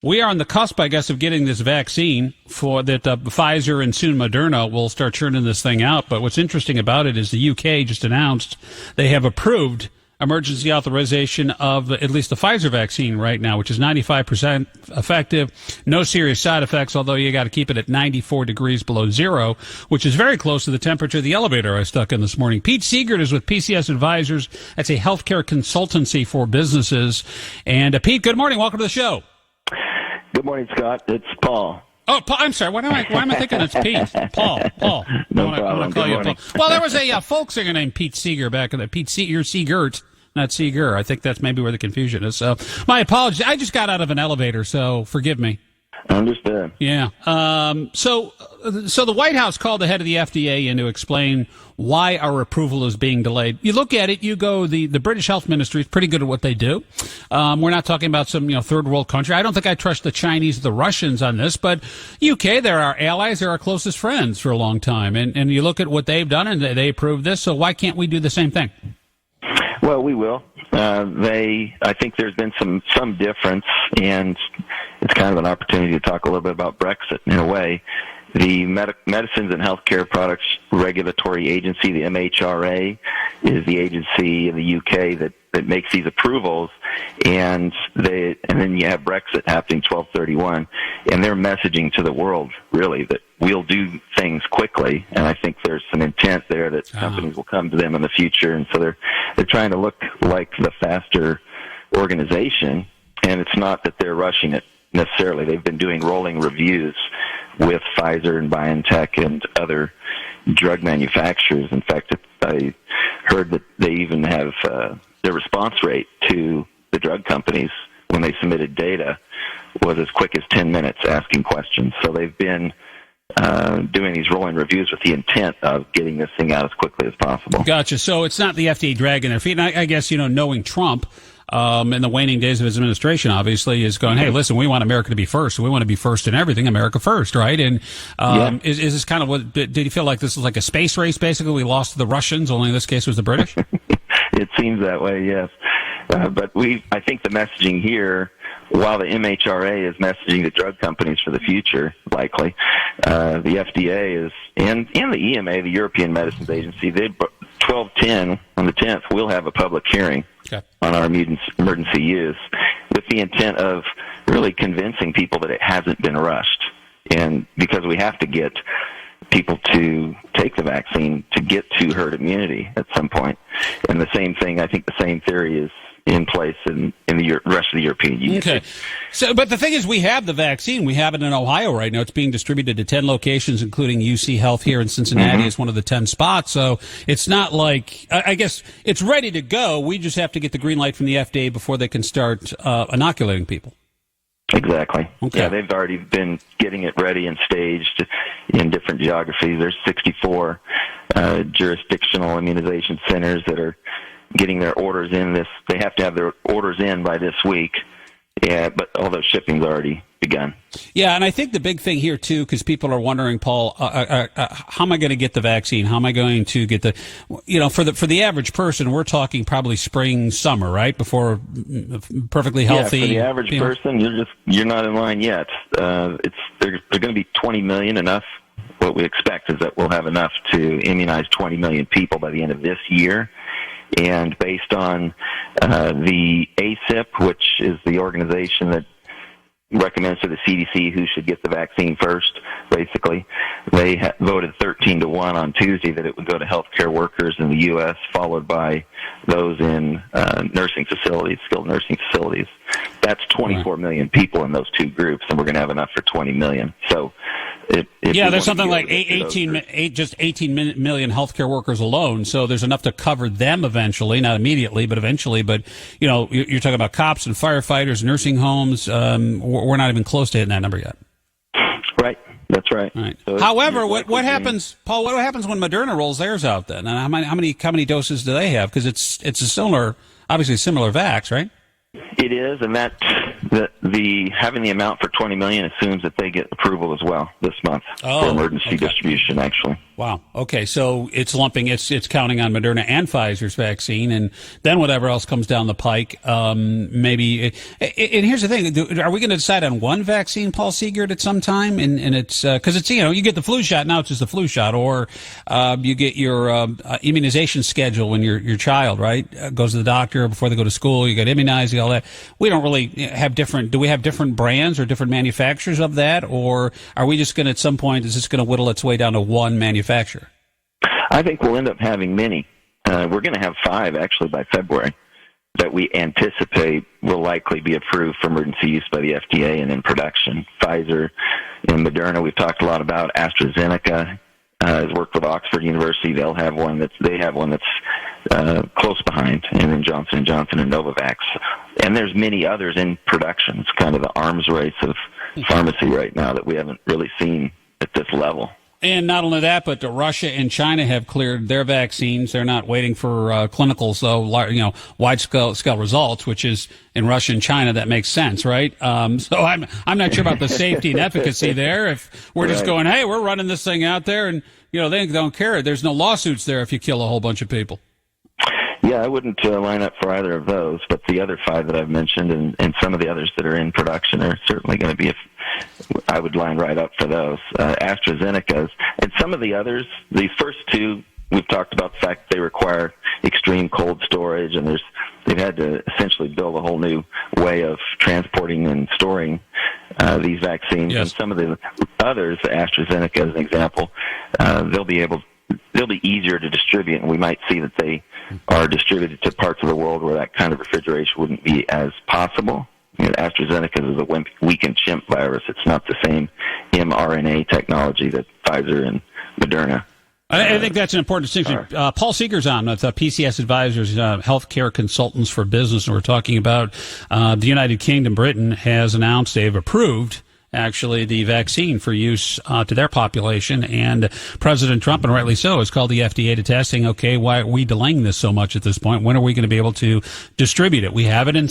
We are on the cusp, I guess, of getting this vaccine for that Pfizer and soon Moderna will start churning this thing out. But what's interesting about it is the UK just announced they have approved emergency authorization of at least the Pfizer vaccine right now, which is 95% effective, no serious side effects, although you got to keep it at 94 degrees below zero, which is very close to the temperature of the elevator I stuck in this morning. Pete Seegert is with PCS Advisers. That's a healthcare consultancy for businesses. And Pete, good morning. Welcome to the show. Good morning, Scott. It's Paul. Oh, Paul, I'm sorry. Why am I thinking it's Pete? Paul. No problem. I want to call you Paul. Well, there was a folk singer named Pete Seeger back in the you're Seegert, not Seeger. I think that's maybe where the confusion is. So my apologies. I just got out of an elevator, so forgive me. Understood. Yeah. So the White House called the head of the FDA in to explain why our approval is being delayed. You look at it, you go, the British Health Ministry is pretty good at what they do. We're not talking about some, third world country. I don't think I trust the Chinese or the Russians on this, but UK, they're our allies, they're our closest friends for a long time. And you look at what they've done and they approved this, so why can't we do the same thing? Well, we will. I think there's been some difference, and it's kind of an opportunity to talk a little bit about Brexit in a way. The Medicines and Healthcare Products Regulatory Agency, the MHRA, is the agency in the UK that makes these approvals, and then you have Brexit happening 12/31, and they're messaging to the world really that we'll do things quickly, and I think there's some intent there that companies will come to them in the future, and so they're trying to look like the faster organization, and it's not that they're rushing it necessarily. They've been doing rolling reviews with Pfizer and BioNTech and other drug manufacturers. In fact, I heard that they even have their response rate to the drug companies when they submitted data was as quick as 10 minutes asking questions. So they've been doing these rolling reviews with the intent of getting this thing out as quickly as possible. Gotcha. So it's not the FDA dragging their feet. And I guess, knowing Trump, in the waning days of his administration, obviously, is going, hey, listen, we want America to be first. We want to be first in everything, America first, right? And is this kind of what, did you feel like this was like a space race, basically? We lost to the Russians, only in this case was the British? It seems that way, yes. But I think the messaging here, while the MHRA is messaging the drug companies for the future, likely, the FDA is, and the EMA, the European Medicines Agency, 12/10, on the 10th, we'll have a public hearing on our emergency use with the intent of really convincing people that it hasn't been rushed. And because we have to get people to take the vaccine to get to herd immunity at some point. And the same thing, I think the same theory is in place in the rest of the European Union. Okay. So, but the thing is, we have the vaccine. We have it in Ohio right now. It's being distributed to 10 locations, including UC Health here in Cincinnati is one of the 10 spots. So it's not like, I guess it's ready to go. We just have to get the green light from the FDA before they can start inoculating people. Exactly. Okay. Yeah, they've already been getting it ready and staged in different geographies. There's 64 jurisdictional immunization centers that are getting their orders in they have to have their orders in by this week. Yeah, but although shipping's already begun. Yeah, and I think the big thing here too, because people are wondering, Paul, how am I going to get the vaccine? How am I going to get for the average person, we're talking probably spring, summer, right? Before perfectly healthy. Yeah, for the average person, you're not in line yet. They're going to be 20 million enough. What we expect is that we'll have enough to immunize 20 million people by the end of this year. And based on the ACIP, which is the organization that recommends to the CDC who should get the vaccine first, basically, they voted 13-1 on Tuesday that it would go to healthcare workers in the U.S., followed by those in nursing facilities, skilled nursing facilities. That's 24 million people in those two groups, and we're going to have enough for 20 million. So there's something like 18 million healthcare workers alone, so there's enough to cover them eventually, not immediately, but eventually. But, you're talking about cops and firefighters, nursing homes. We're not even close to hitting that number yet. Right. That's right. So however, what happens, Paul, what happens when Moderna rolls theirs out then? And how many doses do they have? Because it's a similar vax, right? It is, and that the having the amount for $20 million assumes that they get approval as well this month for emergency distribution, actually. Wow. Okay, so it's lumping. It's counting on Moderna and Pfizer's vaccine, and then whatever else comes down the pike. Maybe. And here's the thing: are we going to decide on one vaccine, Paul Seegert, at some time? And it's because it's you get the flu shot now. It's just the flu shot, or you get your immunization schedule when your child goes to the doctor before they go to school. You get immunized, all that. We don't really have different. Do we have different brands or different manufacturers of that, or are we just going to at some point is this going to whittle its way down to one manufacturer? I think we'll end up having many. We're going to have 5 actually by February that we anticipate will likely be approved for emergency use by the FDA and in production. Pfizer and Moderna, we've talked a lot about. AstraZeneca has worked with Oxford University. They have one that's close behind, and then Johnson & Johnson and Novavax. And there's many others in production. It's kind of the arms race of pharmacy right now that we haven't really seen at this level. And not only that, but Russia and China have cleared their vaccines. They're not waiting for clinicals, though, wide-scale results, which is in Russia and China. That makes sense, right? So I'm not sure about the safety and efficacy there. If we're just going, hey, we're running this thing out there, and they don't care. There's no lawsuits there if you kill a whole bunch of people. Yeah, I wouldn't line up for either of those, but the other 5 that I've mentioned and some of the others that are in production are certainly going to be, I would line right up for those. AstraZeneca's and some of the others, these first 2, we've talked about the fact that they require extreme cold storage, and they've had to essentially build a whole new way of transporting and storing these vaccines. Yes. And some of the others, AstraZeneca as an example, they'll be easier to distribute, and we might see that they are distributed to parts of the world where that kind of refrigeration wouldn't be as possible. AstraZeneca is a weakened chimp virus. It's not the same mRNA technology that Pfizer and Moderna. I think that's an important distinction. Paul Seeger's on with PCS Advisers, healthcare consultants for business, and we're talking about the United Kingdom. Britain has announced they've approved actually the vaccine for use to their population, and President Trump, and rightly so, has called the FDA to testing. Okay, why are we delaying this so much at this point? When are we going to be able to distribute it? We have it.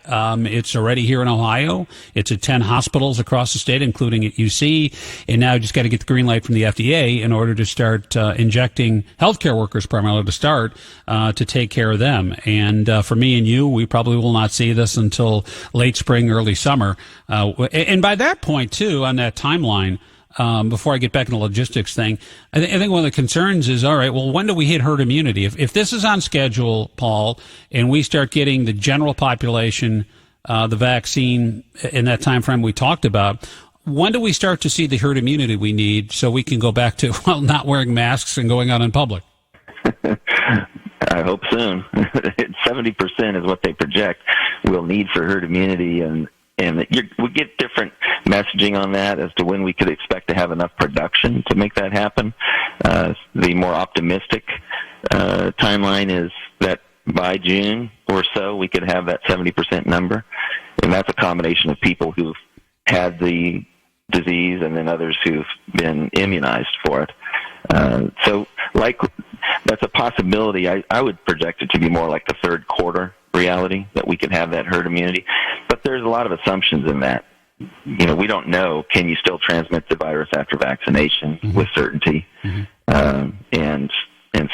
It's already here in Ohio. It's at 10 hospitals across the state, including at UC, and now just got to get the green light from the FDA in order to start injecting healthcare workers primarily to take care of them. And for me and you, we probably will not see this until late spring, early summer. And by that point, too, on that timeline, before I get back in the logistics thing, I think one of the concerns is, all right, well, when do we hit herd immunity? If this is on schedule, Paul, and we start getting the general population the vaccine in that time frame we talked about, when do we start to see the herd immunity we need so we can go back to, not wearing masks and going out in public? I hope soon. 70% is what they project we'll need for herd immunity, and we get different messaging on that as to when we could expect to have enough production to make that happen. The more optimistic timeline is that by June or so we could have that 70% number, and that's a combination of people who've had the disease and then others who've been immunized for it. So that's a possibility. I would project it to be more like the third quarter reality, that we could have that herd immunity. But there's a lot of assumptions in that. We don't know, can you still transmit the virus after vaccination with certainty, and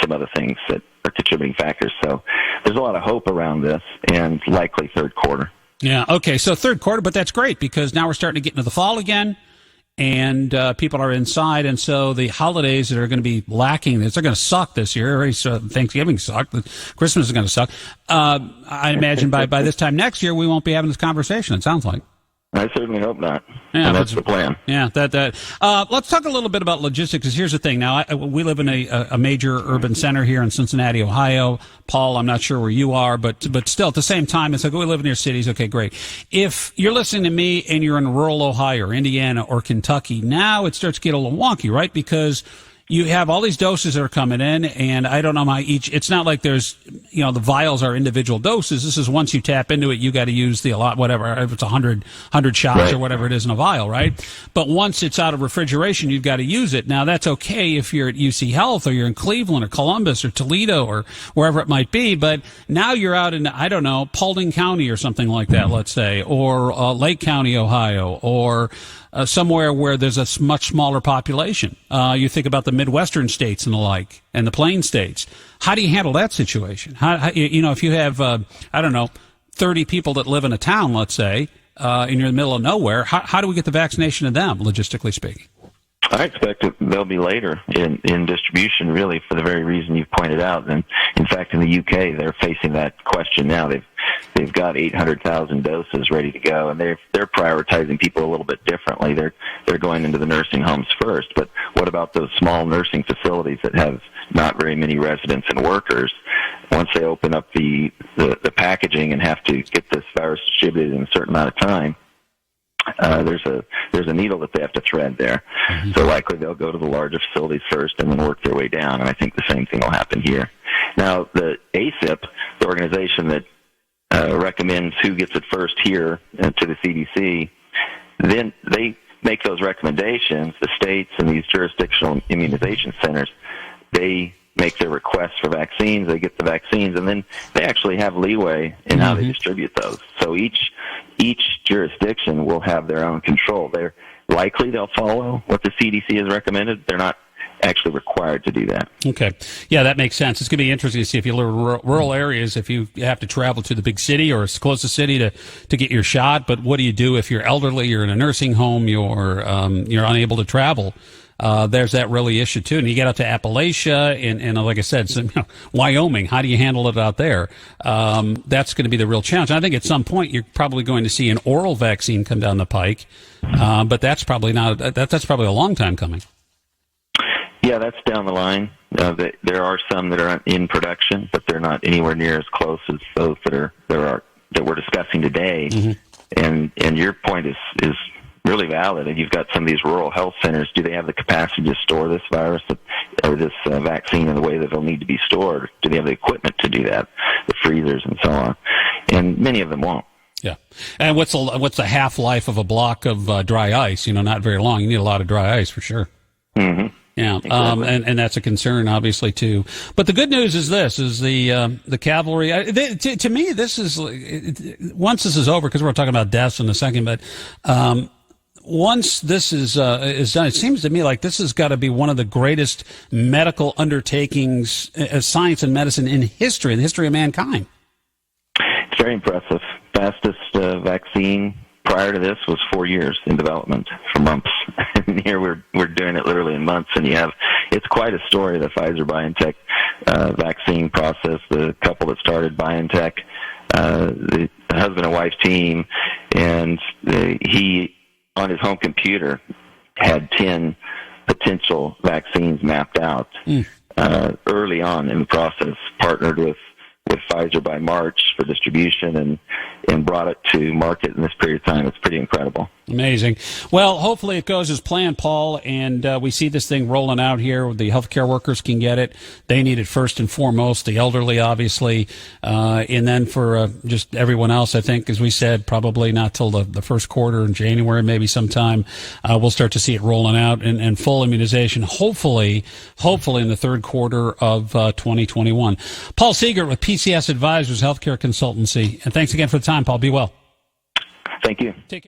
some other things that are contributing factors. So there's a lot of hope around this, and likely third quarter. Yeah, okay, so third quarter, but that's great because now we're starting to get into the fall again, and people are inside, and so the holidays that are going to be lacking, they're going to suck this year. Already, so Thanksgiving sucked. Christmas is going to suck. I imagine by this time next year, we won't be having this conversation, it sounds like. I certainly hope not. Yeah, and that's the plan. Yeah, let's talk a little bit about logistics. Because here's the thing. Now, we live in a major urban center here in Cincinnati, Ohio. Paul, I'm not sure where you are, but still, at the same time, it's like we live near cities. Okay, great. If you're listening to me and you're in rural Ohio or Indiana or Kentucky, now it starts to get a little wonky, right? Because you have all these doses that are coming in, and I don't know how it's not like there's, the vials are individual doses. This is once you tap into it, you got to use the whatever, if it's 100 shots right. or whatever it is in a vial, right? But once it's out of refrigeration, you've got to use it. Now, that's okay if you're at UC Health or you're in Cleveland or Columbus or Toledo or wherever it might be, but now you're out in, I don't know, Paulding County or something like that, let's say, or Lake County, Ohio, or somewhere where there's a much smaller population. You think about the Midwestern states and the like, and the Plain states. How do you handle that situation? How if you have, 30 people that live in a town, let's say, and you're in the middle of nowhere, how do we get the vaccination to them, logistically speaking? I expect they'll be later in distribution, really, for the very reason you've pointed out. And in fact, in the UK, they're facing that question now. They've got 800,000 doses ready to go, and they're prioritizing people a little bit differently. They're going into the nursing homes first. But what about those small nursing facilities that have not very many residents and workers? Once they open up the packaging and have to get this virus distributed in a certain amount of time, there's a needle that they have to thread there. Mm-hmm. So likely they'll go to the larger facilities first and then work their way down, and I think the same thing will happen here. Now, the ACIP, the organization that recommends who gets it first here to the CDC, then they make those recommendations. The states and these jurisdictional immunization centers, they make their requests for vaccines, they get the vaccines, and then they actually have leeway in how they distribute those. So each jurisdiction will have their own control. They'll follow what the CDC has recommended. They're not actually required to do that. Okay. Yeah, that makes sense. It's going to be interesting to see if you live in rural areas, if you have to travel to the big city or as close to city to get your shot. But what do you do if you're elderly, you're in a nursing home, you're unable to travel? There's that really issue too. And you get out to Appalachia and like I said, Wyoming. How do you handle it out there? That's going to be the real challenge. And I think at some point you're probably going to see an oral vaccine come down the pike. But that's probably that's probably a long time coming. Yeah, that's down the line. There are some that are in production, but they're not anywhere near as close as those that we're discussing today. Mm-hmm. And your point is really valid. And you've got some of these rural health centers. Do they have the capacity to store this virus or this vaccine in the way that it'll need to be stored? Do they have the equipment to do that? The freezers and so on. And many of them won't. Yeah. And what's the half-life of a block of dry ice? Not very long. You need a lot of dry ice for sure. Mm-hmm. Yeah, exactly. And that's a concern, obviously, too. But the good news is the cavalry. To me, this is once this is over, because we're talking about deaths in a second. But once this is done, it seems to me like this has got to be one of the greatest medical undertakings, science and medicine in the history of mankind. It's very impressive. Fastest vaccine prior to this was 4 years in development for months. And here we're doing it literally in months. And it's quite a story, the Pfizer BioNTech vaccine process. The couple that started BioNTech, the husband and wife team, and he on his home computer had 10 potential vaccines mapped out early on in the process. Partnered with Pfizer by March for distribution and brought it to market in this period of time. It's pretty incredible. Amazing. Well, hopefully it goes as planned, Paul, and we see this thing rolling out here. The healthcare workers can get it. They need it first and foremost, the elderly, obviously, and then for just everyone else, I think, as we said, probably not till the first quarter in January, maybe sometime, we'll start to see it rolling out and full immunization, hopefully in the third quarter of 2021. Paul Seegert with PCS Advisers, healthcare consultancy. And thanks again for the time, Paul. Be well. Thank you. Take care.